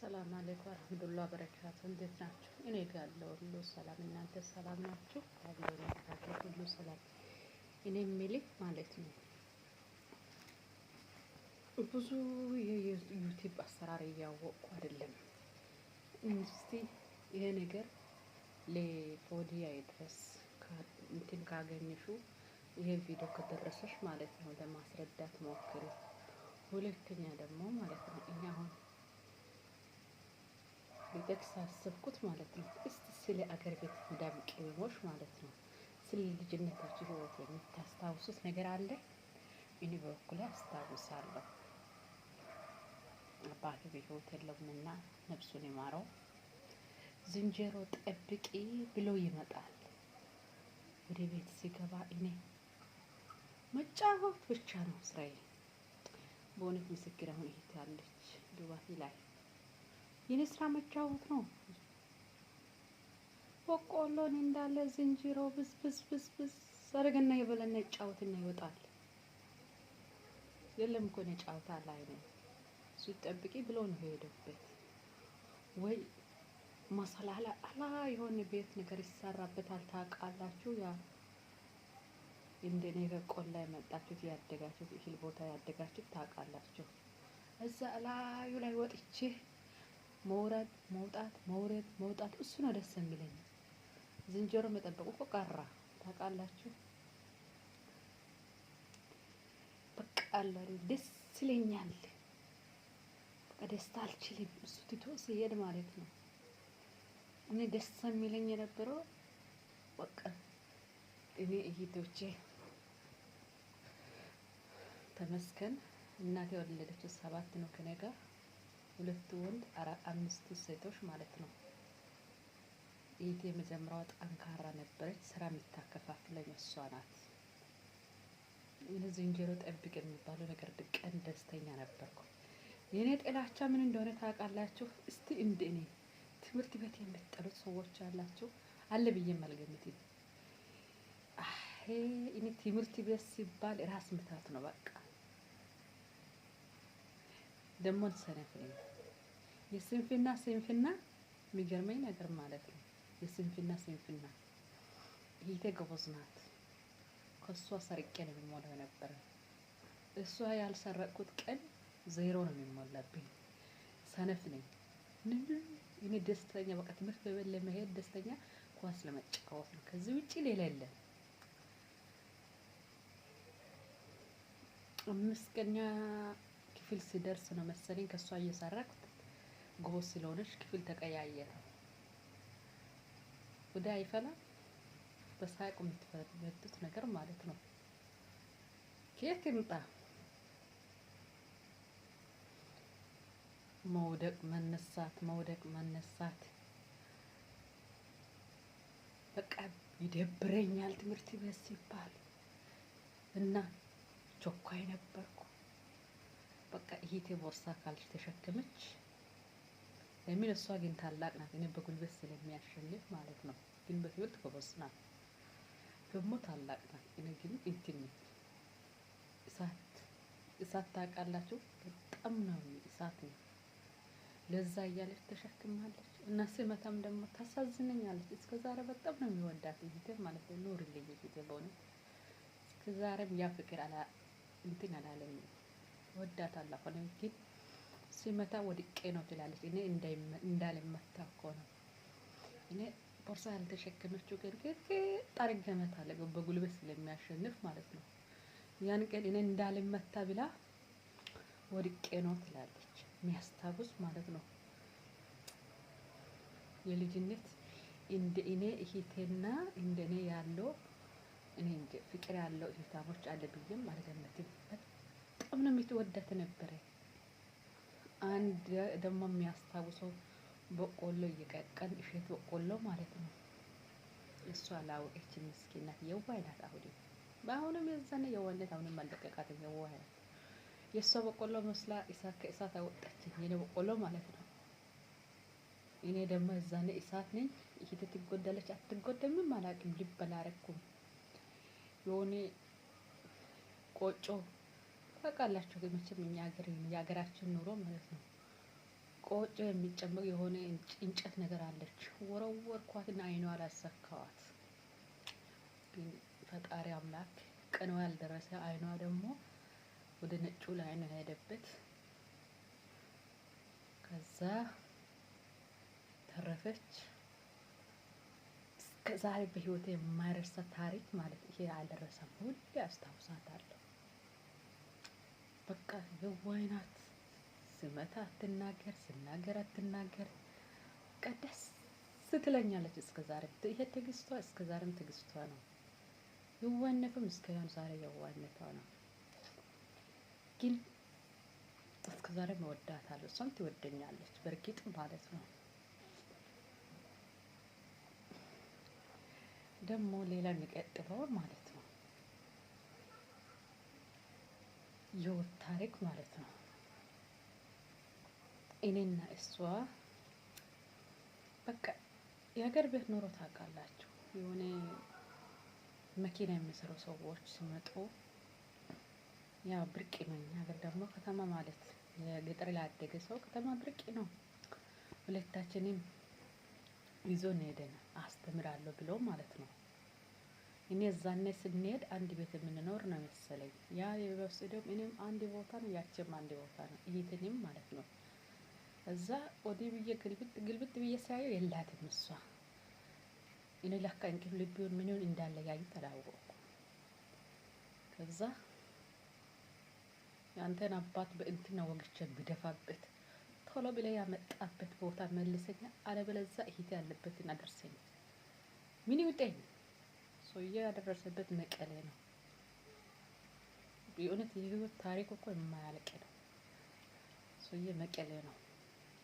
ሰላም አለይኩም ወራህመቱላሂ ወበረካቱ። እንዴት ናችሁ? እኔ ጋር ያለው ሁሉ ሰላም፣ እናንተ ሰላም ናችሁ? ያለው ነገር ሁሉ ሰላም። እኔ የሚልህ ማለት ነው ብዙ የዩቲዩብ አሰራር እያወቅኩ አይደለም። እስቲ ይሄ ነገር ለፎዲያ ይድረስ እንትን ካገኘሹ ይሄ ቪዲዮ ከደረሰሽ ማለት ነው ለማስረዳት ሞክሪ። ሁለተኛ ደግሞ ማለት ነው እኛ አሁን ሊጠቅስ አሰብኩት ማለት ነው። እስቲ ስለ አገር ቤት መዳም ቅመሞች ማለት ነው ስለ ልጅነታችሁ ህይወት የምታስታውሱት ነገር አለ? እኔ በበኩሌ አስታውሳለሁ። አባቴ በህይወት የለምና ነፍሱን ይማረው። ዝንጀሮ ጠብቂ ብሎ ይመጣል። ወደ ቤት ሲገባ እኔ መጫወት ብቻ ነው ስራዬ። በእውነት ምስክር አሁን እህት ያለች ዱባይ ላይ የኔ ስራ መጫወት ነው። በቆሎን እንዳለ ዝንጀሮ ብስ አረገና የበለና ይጫወትና ይወጣል። የለም እኮ ነው ጫወታ ላይ ነው። እሱ ጠብቂ ብሎ ነው የሄደበት። ወይ መሰላል አላ የሆነ ቤት ነገር ይሰራበታል ታውቃላችሁ። ያ እንደኔ ከቆላ የመጣችሁት ያደጋችሁት እህል ቦታ ያደጋችሁት ታውቃላችሁ። እዛ ላዩ ላይ ወጥቼ መውረድ መውጣት መውረድ መውጣት እሱ ነው ደስ የሚለኝ። ዝንጀሮ መጠበቁ እኮ ቀራ ታውቃላችሁ። በቃ አለ ደስ ይለኛል። በቃ ደስታ አልችልም። እሱ ትቶ ሲሄድ ማለት ነው። እኔ ደስ የሚለኝ የነበረው በቃ እኔ እህቶቼ ተመስገን እናቴ ወለደችው 7 ነው ከኔ ጋር 2 ወንድ 5 ሴቶች ማለት ነው። እህቴ የመጀመሪያዋ ጠንካራ ነበረች። ስራ የምታከፋፍለኝ እሷ ናት። እኔ ዝንጀሮ ጠብቅ የሚባለው ነገር ድቀን ደስተኛ ነበርኩ። የኔ ጥላቻ ምን እንደሆነ ታውቃላችሁ? እስቲ እንደኔ ትምህርት ቤት የምትጠሉት ሰዎች አላችሁ አለ ብዬም አልገምትም። እኔ ትምህርት ቤት ሲባል ራስ ምታት ነው በቃ። ደግሞ ሰነፍ ነኝ። የስንፍና የሚገርመኝ ነገር ማለት ነው። የስንፍና እህቴ ጎበዝ ናት። ከሷ ሰርቄ ነው የሚሞላው ነበር። እሷ ያልሰረቅኩት ቀን 0 ነው የሚሞላብኝ። ሰነፍ ነኝ። እኔ ደስተኛ በቃ ትምህርት ቤት ለመሄድ ደስተኛ ኳስ ለመጫወት ነው። ከዚህ ውጪ ሌላ የለም። 5ኛ ክፍል ሲደርስ ነው መሰለኝ ከሷ እየሰረቅኩት ጎበዝ ስለሆነች ክፍል ተቀያየረ። ወደ አይፈላ በሳቅ የምትፈርዱት ነገር ማለት ነው። ከየት ይምጣ? መውደቅ መነሳት በቃ ይደብረኛል ትምህርት ቤት ሲባል እና ቾኳይ ነበርኩ። በቃ እህቴ ቦርሳ ካልሽ ተሸከመች። ለምን እሷ ግን ታላቅ ናት። እኔ በጉልበት ስለሚያሸንፍ ማለት ነው። ግን በትምህርት ጎበዝ ናት። ደግሞ ታላቅ ናት። እኔ ግን እንትን እሳት ታውቃላችሁ? በጣም ነው እሳት ነው። ለዛ እያለች ተሸክማለች እና ስመታም ደግሞ ታሳዝነኛለች። እስከዛሬ በጣም ነው የሚወዳት እህቴ ማለት ነው። ኑሪልኝ እህቴ በእውነት እስከዛሬም ያ ፍቅር እንትን አላለኝም። እወዳታለሁ። አሁንም ግን ሲመታ ወድቄ ነው ትላለች። እኔ እንዳልመታ እኮ ነው። እኔ ቦርሳ ያልተሸከመችው ግን ጣርጌ እመታለሁ በጉልበት ስለሚያሸንፍ ማለት ነው። ያን ቀን እኔ እንዳልመታ ብላ ወድቄ ነው ትላለች። የሚያስታውስ ማለት ነው የልጅነት እንደ እኔ እህቴና እንደ እኔ ያለው እኔ እንደ ፍቅር ያለው እህታሞች አለ ብዬም አልገምትም። በጣም ነው የምትወዳት ነበረ። አንድ ደግሞ የሚያስታውሰው በቆሎ እየቀቀን እሸት በቆሎ ማለት ነው። እሷ ላወቀች ምስኪን ናት። የዋህ ናት። በአሁንም የዛኔ የዋህነት አሁንም አልለቀቃትም። የዋህ ናት። የእሷ በቆሎ መስላ ከእሳት አወጣችኝ። የኔ በቆሎ ማለት ነው። እኔ ደግሞ የዛኔ እሳት ነኝ። እህቴ ትጎዳለች አትጎዳምም አላውቅም። ልብ አላረኩም። የሆነ ቆጮ ታውቃላችሁ? መቼም እኛ ሀገር የሀገራችን ኑሮ ማለት ነው ቆጮ የሚጨመቅ የሆነ እንጨት ነገር አለች። ወረወርኳትና አይኗ አላሰካዋት። ግን ፈጣሪ አምላክ ቀኗ ያልደረሰ አይኗ ደግሞ ወደ ነጩ ላይ ነው ሄደበት። ከዛ ተረፈች። እስከዛሬ በህይወቴ የማይረሳ ታሪክ ማለት ይሄ አልደረሰም። ሁሌ አስታውሳታለሁ። በቃ የዋህ ናት። ስመታ አትናገር፣ ስናገር አትናገር። በቃ ደስ ትለኛለች። እስከዛሬም ይሄ ትዕግስቷ እስከዛሬም ትዕግስቷ ነው። የዋህነቱም እስከዛሬም ዛሬ የዋህነቷ ነው። ግን እስከዛሬም እወዳታለሁ። እሷም ትወደኛለች በእርግጥ ማለት ነው። ደግሞ ሌላ የሚቀጥለው ማለት ነው የህይወት ታሪክ ማለት ነው። እኔና እሷ በቃ የሀገር ቤት ኑሮ ታውቃላችሁ። የሆነ መኪና የሚሰሩ ሰዎች ሲመጡ ያው ብርቅ ነው። እኛ ሀገር ደግሞ ከተማ ማለት የገጠር ላደገ ሰው ከተማ ብርቅ ነው። ሁለታችንም ይዞን ሄደን አስተምራለሁ ብሎ ማለት ነው። እኔ እዛኔ ስንሄድ አንድ ቤት የምንኖር ነው መሰለኝ። ያ የወሰደው እኔም አንድ ቦታ ነው፣ ያችም አንድ ቦታ ነው፣ እህቴንም ማለት ነው። እዛ ወዲህ ብዬ ግልብጥ ብዬ ሳየው የላትም እሷ። እኔ ለካ እንቅልፍ ልቢውን ምንን እንዳለ ያዩ ተላወቁ። ከዛ ያንተን አባት በእንትና ወግቼ ብደፋበት ቶሎ ብለህ ያመጣበት ቦታ መልሰኛ፣ አለበለዚያ እህቴ ያለበትን አደርሰኝ። ምን ይውጠኝ? ሰውዬ ያደረሰበት መቀሌ ነው። የእውነት የህይወት ታሪክ እኮ የማያልቅ ነው። ሰውዬ መቀሌ ነው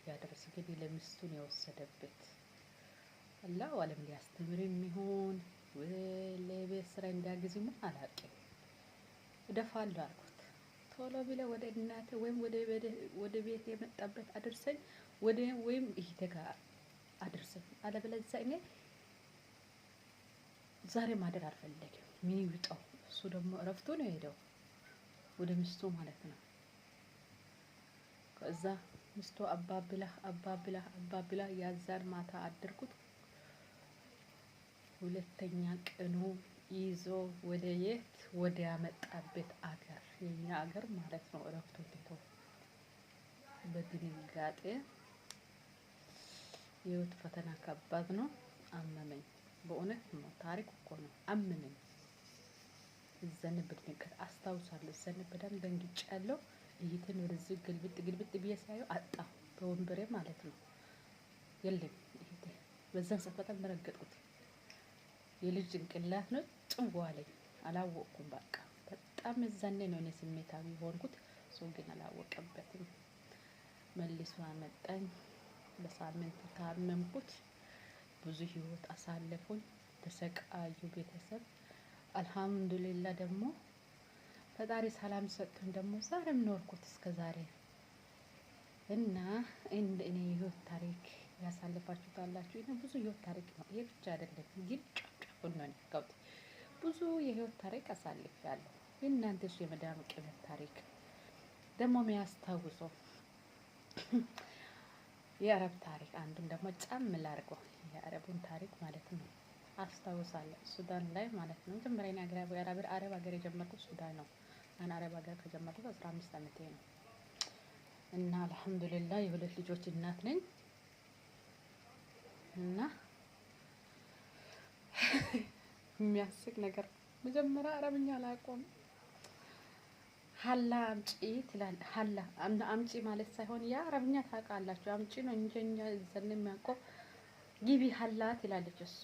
ያደረሰ። እንግዲህ ለሚስቱን የወሰደበት አላህ ዓለም ሊያስተምር የሚሆን ለቤት ስራ እንዲያግዝም አላውቅም። እደፋለሁ አልኩት። ቶሎ ብለህ ወደ እናትህ ወይም ወደ ቤት የመጣበት አድርሰኝ፣ ወይም እህቴ ጋር አድርሰኝ፣ አለበለዚያ እኔ ዛሬ ማደር አልፈለግም። ምን ይውጣው? እሱ ደግሞ እረፍቱ ነው የሄደው ወደ ሚስቱ ማለት ነው። ከዛ ሚስቱ አባብላ ያዛን ማታ አደርኩት። ሁለተኛ ቀኑ ይዞ ወደ የት ወደ ያመጣበት አገር፣ የኛ አገር ማለት ነው። እረፍቱ ትቶ በድንጋጤ የህይወት ፈተና ከባድ ነው። አመመኝ። በእውነት ነው፣ ታሪክ እኮ ነው። አመመኝ። እዛን በድንገት አስታውሳለሁ። እዛን በደንብ ደንግጫለሁ። እህቴን ወደዚህ ግልብጥ ብዬ ሳየው አጣሁ፣ በወንበሬ ማለት ነው። የለም እህቴ። በዛን ሰዓት በጣም ደነገጥኩት። የልጅ ጭንቅላት ነው ጽንጓ አለኝ። አላወቅኩም። በቃ በጣም እዛኔ ነው እኔ ስሜታዊ ሆንኩት። ሰው ግን አላወቀበትም። መልሶ አመጣኝ። በሳምንት ታመምኩት። ብዙ ህይወት አሳለፉኝ። ተሰቃዩ ቤተሰብ። አልሐምዱሊላህ ደግሞ ፈጣሪ ሰላም ሰጥቶኝ ደግሞ ዛሬም ኖርኩት እስከ ዛሬ። እና እንደ እኔ ህይወት ታሪክ ያሳለፋችሁ ካላችሁ ይሄ ብዙ ህይወት ታሪክ ነው። ይሄ ብቻ አይደለም ግን ጫፍጫፉን ነው ያልኩት። ብዙ የህይወት ታሪክ አሳልፌያለሁ። እናንተስ የመዳም ቅመም ታሪክ ደግሞ የሚያስታውሰው የአረብ ታሪክ አንዱን ደግሞ ጫም ላድርገው። የአረቡን ታሪክ ማለት ነው አስታውሳለሁ። ሱዳን ላይ ማለት ነው። መጀመሪያ አረብ ሀገር የጀመርኩት ሱዳን ነው። አና አረብ ሀገር ከጀመርኩት 15 ዓመቴ ነው። እና አልሐምዱሊላህ የሁለት ልጆች እናት ነኝ። እና የሚያስቅ ነገር መጀመሪያ አረብኛ አላውቀውም። ሀላ አምጪ ትላለህ። ሀላ አምጪ ማለት ሳይሆን ያ አረብኛ ታውቃላችሁ፣ አምጪ ነው እንጂ እኛ ዘን የሚያውቀው ጊቢ ሀላ ትላለች እሷ።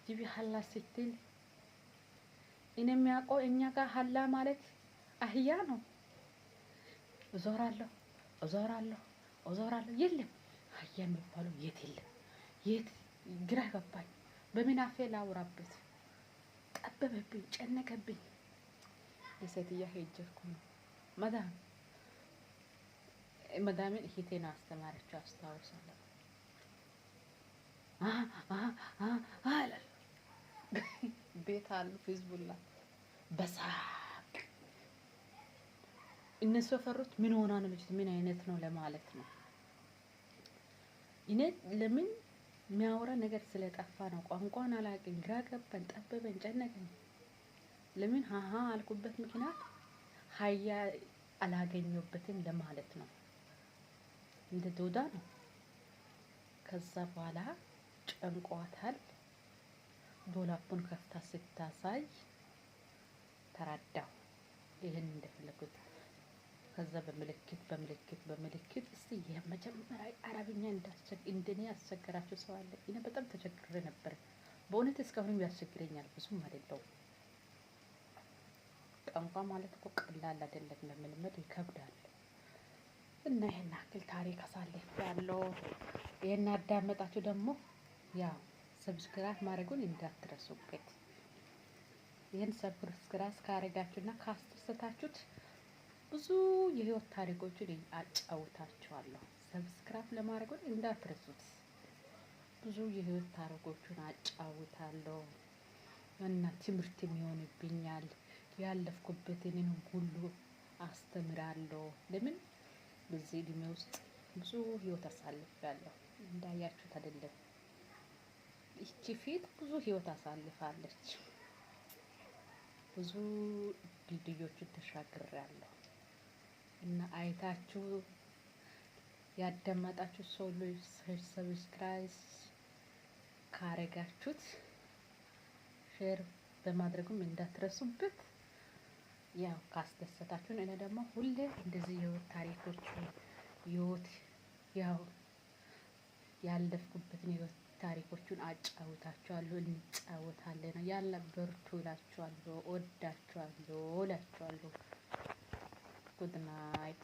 ጊቢ ሀላ ስትል እኔ የሚያውቀው እኛ ጋር ሀላ ማለት አህያ ነው። እዞራለሁ የለም አህያ የሚባለው የት የለም። የት ግራ ገባኝ። በምን አፌ ላውራበት? ጠበበብኝ፣ ጨነቀብኝ። የሴትያ ሄጀርኩ ነው መዳምን እህቴን አስተማረችው አስታውሳለሁ። ቤት አሉ ፌስቡላ በሳቅ እነሱ የፈሩት ምን ሆና ነው ልጅት ምን አይነት ነው ለማለት ነው። እኔ ለምን የሚያወራ ነገር ስለጠፋ ነው። ቋንቋን አላውቅም፣ ግራ ገባኝ፣ ጠበበኝ፣ ጨነቀኝ። ለምን ሀሀ አልኩበት ምክንያት ሀያ አላገኘበትም ለማለት ነው። እንደ ዶዳ ነው። ከዛ በኋላ ጨንቋታል። ዶላፑን ከፍታ ስታሳይ ተረዳሁ ይህን እንደፈለጉት። ከዛ በምልክት እስቲ የመጀመሪያ አረብኛ እንደኔ ያስቸገራችሁ ሰው አለ? እኔ በጣም ተቸግሬ ነበር በእውነት፣ እስካሁንም ያስቸግረኛል። ብዙም አይደለው። ቋንቋ ማለት እኮ ቀላል አይደለም፣ ለመልመድ ይከብዳል። እና ይሄን አክል ታሪክ አሳልፍ ያለው ይሄን አዳመጣችሁ ደግሞ ያው ሰብስክራይብ ማድረጉን እንዳትረሱበት። ይሄን ሰብስክራይብ ካረጋችሁና ካስተሰታችሁት ብዙ የህይወት ታሪኮችን አጫውታችኋለሁ። ሰብስክራይብ ለማድረጉን እንዳትረሱት። ብዙ የህይወት ታሪኮችን አጫውታለሁ እና ትምህርት የሚሆንብኛል። ያለፍኩበትን ሁሉ አስተምራለሁ። ለምን በዚህ እድሜ ውስጥ ብዙ ህይወት አሳልፌያለሁ። እንዳያችሁት አይደለም፣ ይቺ ፊት ብዙ ህይወት አሳልፋለች። ብዙ ድልድዮችን ተሻግሬያለሁ እና አይታችሁ ያዳመጣችሁ ሰው ሰብስክራይብ ካረጋችሁት ሼር በማድረግም እንዳትረሱበት። ያው ካስደሰታችሁን እኔ ደግሞ ሁሌ እንደዚህ የህይወት ታሪኮች ያው ያለፍኩበትን የህይወት ታሪኮቹን አጫውታችኋለሁ። እንጫወታለን። ያለ በርቱ እላችኋለሁ። ወዳችኋለሁ እላችኋለሁ። ጉድ ናይት